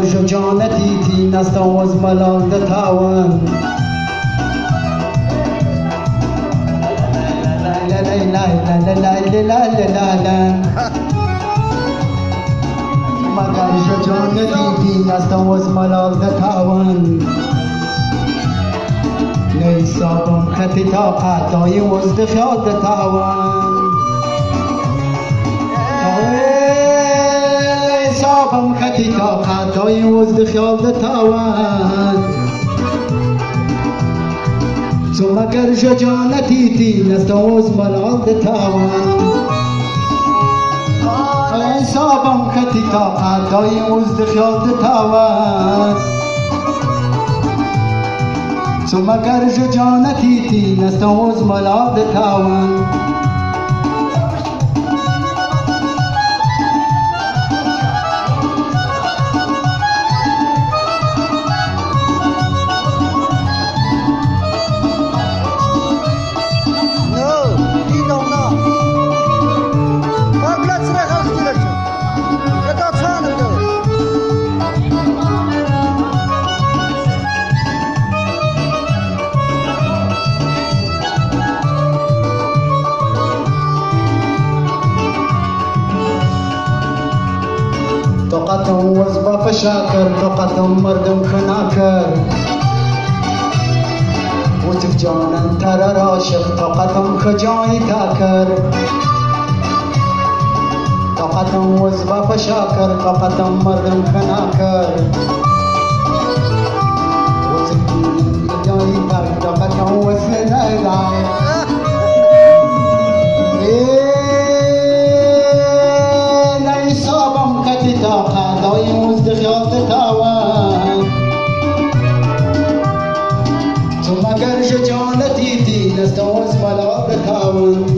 شجاعتی تی نستاوز ملال دتاون مگر شجاعتی تی نستاوز ملال دتاون نیسابم خطی طاقت دای وزد خیال دتاون نیسابم خطی طاقت دای وزد خیال دتاون تو مگر شجاعتی تی نستاوز ملال دتاون نیسابم خطی طاقت دای وزد خیال دتاون تو مگر شجاعتی تی نستاوز ملال دتاون طاقتم وزبا فشاكر طاقتم مردم خناكر وتف جانا ترى راشق طاقتم خجاي تاكر طاقتم وزبا فشاكر طاقتم مردم خناكر وتف جاي تاكر طاقتم وزبا طاقت دای وزد خیال دتاون تو مگر شجاعتی تی نستاوز ملال دتاون